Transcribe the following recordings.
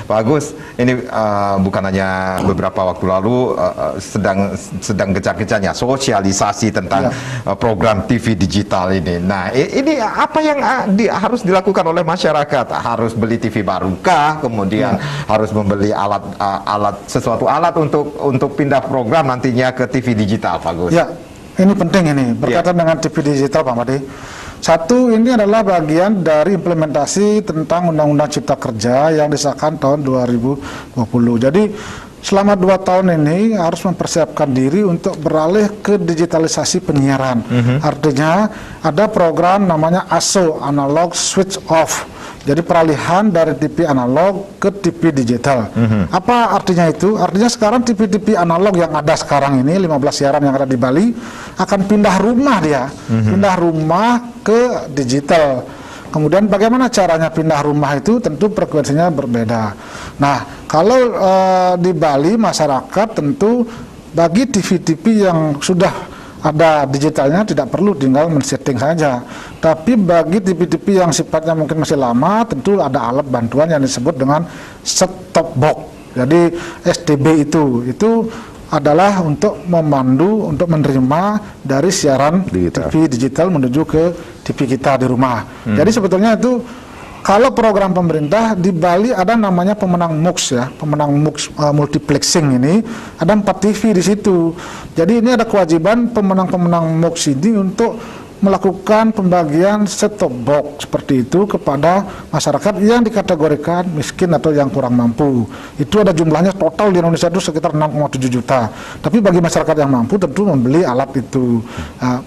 Pak Agus, ini bukan hanya beberapa waktu lalu sedang gencar-gencarnya sosialisasi tentang program TV digital ini. Nah, ini apa yang harus dilakukan oleh masyarakat? Harus beli TV barukah? Kemudian harus membeli sesuatu alat untuk pindah program nantinya ke TV digital, Pak Agus? Ya, ini penting ini berkaitan dengan TV digital, Pak Madi. Satu, ini adalah bagian dari implementasi tentang Undang-Undang Cipta Kerja yang disahkan tahun 2020. Jadi selama 2 tahun ini harus mempersiapkan diri untuk beralih ke digitalisasi penyiaran. Artinya ada program namanya ASO, Analog Switch Off. Jadi peralihan dari TV analog ke TV digital. Apa artinya itu? Artinya sekarang TV-TV analog yang ada sekarang ini, 15 siaran yang ada di Bali, akan pindah rumah dia. Pindah rumah ke digital. Kemudian bagaimana caranya pindah rumah itu? Tentu frekuensinya berbeda. Nah, kalau di Bali masyarakat tentu bagi TV-TV yang sudah ada digitalnya tidak perlu tinggal men-setting saja. Tapi bagi TV-TV yang sifatnya mungkin masih lama, tentu ada alat bantuan yang disebut dengan set-top box. Jadi STB itu adalah untuk memandu, untuk menerima dari siaran TV digital menuju ke TV kita di rumah. Jadi sebetulnya itu kalau program pemerintah di Bali ada namanya pemenang MUX ya, pemenang MUX multiplexing ini ada 4 TV di situ. Jadi ini ada kewajiban pemenang-pemenang MUX ini untuk melakukan pembagian set-top box seperti itu kepada masyarakat yang dikategorikan miskin atau yang kurang mampu. Itu ada jumlahnya total di Indonesia itu sekitar 6,7 juta. Tapi bagi masyarakat yang mampu tentu membeli alat itu.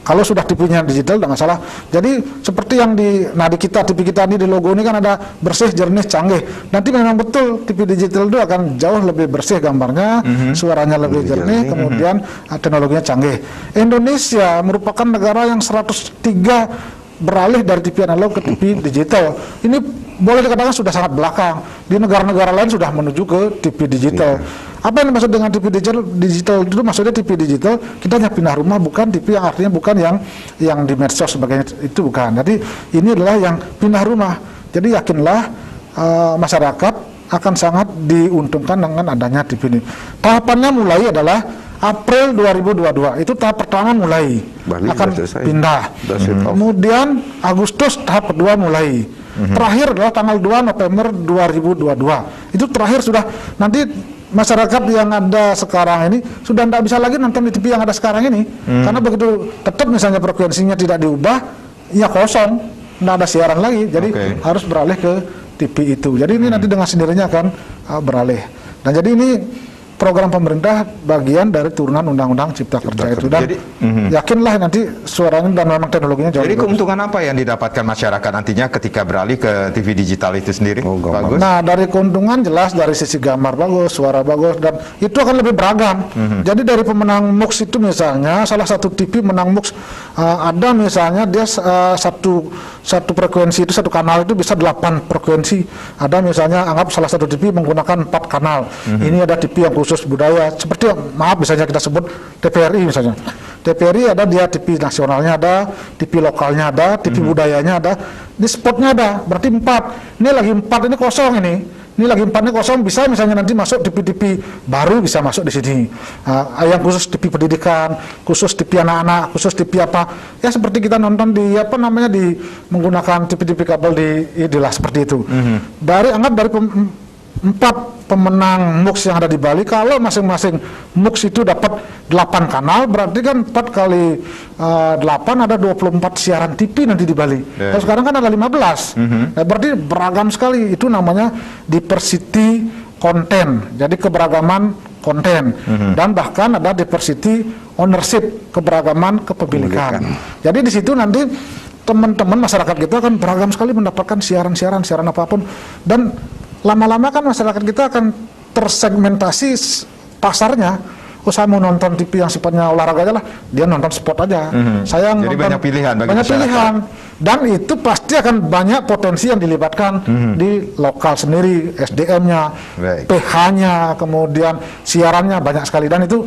Kalau sudah TV-nya digital tidak masalah. Jadi seperti yang di TV kita ini di logo ini kan ada bersih, jernih, canggih. Nanti memang betul TV digital itu akan jauh lebih bersih gambarnya, suaranya lebih jernih, kemudian teknologinya canggih. Indonesia merupakan negara yang 103 beralih dari TV analog ke TV digital. Ini boleh dikatakan sudah sangat belakang. Di negara-negara lain sudah menuju ke TV digital. Apa yang dimaksud dengan TV digital itu? Maksudnya TV digital kita hanya pindah rumah, bukan TV yang artinya bukan yang di medsos sebagainya, itu bukan. Jadi ini adalah yang pindah rumah. Jadi yakinlah masyarakat akan sangat diuntungkan dengan adanya TV ini. Tahapannya mulai adalah April 2022, itu tahap pertama mulai akan pindah. Kemudian Agustus tahap kedua mulai. Terakhir adalah tanggal 2 November 2022. Itu terakhir sudah, nanti masyarakat yang ada sekarang ini sudah tidak bisa lagi nonton di TV yang ada sekarang ini. Karena begitu tetap misalnya frekuensinya tidak diubah, ya kosong, tidak ada siaran lagi. Jadi harus beralih ke TV itu. Jadi ini nanti dengan sendirinya akan beralih. Dan jadi ini program pemerintah bagian dari turunan Undang-Undang Cipta Kerja itu, dan yakinlah nanti suaranya dan memang teknologinya jauh. Jadi keuntungan apa yang didapatkan masyarakat nantinya ketika beralih ke TV digital itu sendiri? Bagus. Nah, dari keuntungan jelas dari sisi gambar bagus, suara bagus, dan itu akan lebih beragam. Jadi dari pemenang MUX itu misalnya salah satu TV menang MUX ada misalnya dia satu frekuensi itu, satu kanal itu bisa 8 frekuensi. Ada misalnya anggap salah satu TV menggunakan 4 kanal. Ini ada TV yang khusus budaya, seperti maaf misalnya kita sebut TVRI misalnya. TVRI ada, dia TV nasionalnya ada, TV lokalnya ada, TV budayanya ada, di spotnya ada, berarti 4. Ini lagi 4, ini kosong ini lagi 4 ini kosong, bisa misalnya nanti masuk TV-TV baru bisa masuk di sini. Yang khusus TV pendidikan, khusus TV anak-anak, khusus TV apa, ya seperti kita nonton di di menggunakan TV-TV kabel inilah seperti itu. Anggap dari 4 pemenang MUX yang ada di Bali, kalau masing-masing MUX itu dapat 8 kanal, berarti kan 4 kali 8 ada 24 siaran TV nanti di Bali. Nah, sekarang kan ada 15. Nah, berarti beragam sekali. Itu namanya diversity content. Jadi keberagaman konten. Dan bahkan ada diversity ownership, keberagaman kepemilikan. Jadi di situ nanti teman-teman masyarakat kita akan beragam sekali mendapatkan siaran apapun, dan lama-lama kan masyarakat kita akan tersegmentasi pasarnya. Saya mau nonton TV yang sifatnya olahraga aja lah, dia nonton sport aja. Saya jadi banyak pilihan bagi banyak pilihan, dan itu pasti akan banyak potensi yang dilibatkan di lokal sendiri, SDM-nya, PH-nya, kemudian siarannya banyak sekali, dan itu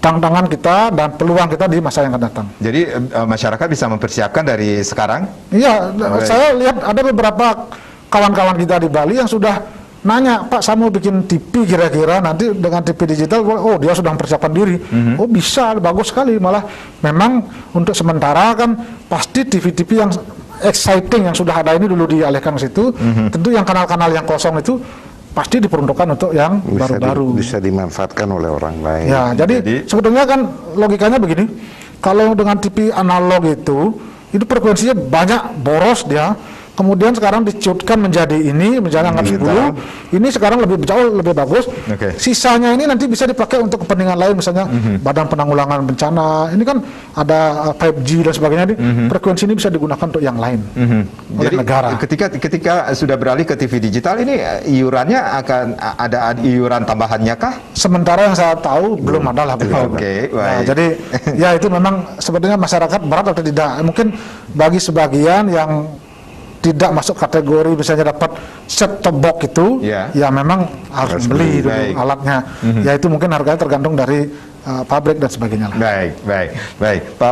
tantangan kita dan peluang kita di masa yang akan datang. Jadi masyarakat bisa mempersiapkan dari sekarang? Iya, saya lihat ada beberapa kawan-kawan kita di Bali yang sudah nanya, Pak saya mau bikin TV kira-kira nanti dengan TV digital, oh dia sudah mempersiapkan diri. Oh bisa, bagus sekali. Malah memang untuk sementara kan pasti TV-TV yang exciting yang sudah ada ini dulu dialihkan ke situ. Tentu yang kanal-kanal yang kosong itu pasti diperuntukkan untuk yang baru-baru. Bisa dimanfaatkan oleh orang lain. Ya, jadi sebetulnya kan logikanya begini, kalau dengan TV analog itu frekuensinya banyak, boros dia. Kemudian sekarang dicutkan menjadi ini, menjadi anggap 10. Ini sekarang jauh lebih bagus. Sisanya ini nanti bisa dipakai untuk kepentingan lain, misalnya Badan Penanggulangan Bencana. Ini kan ada 5G dan sebagainya. Frekuensi ini bisa digunakan untuk yang lain oleh Jadi negara. ketika sudah beralih ke TV digital ini iurannya akan ada iuran tambahannya kah? Sementara yang saya tahu belum ada lah. Oke, Nah, baik. jadi ya itu memang sebetulnya masyarakat berat atau tidak. Mungkin bagi sebagian yang tidak masuk kategori misalnya dapat set top box itu, ya memang harus beli dulu alatnya. Ya itu mungkin harganya tergantung dari pabrik dan sebagainya lah. Baik. Pak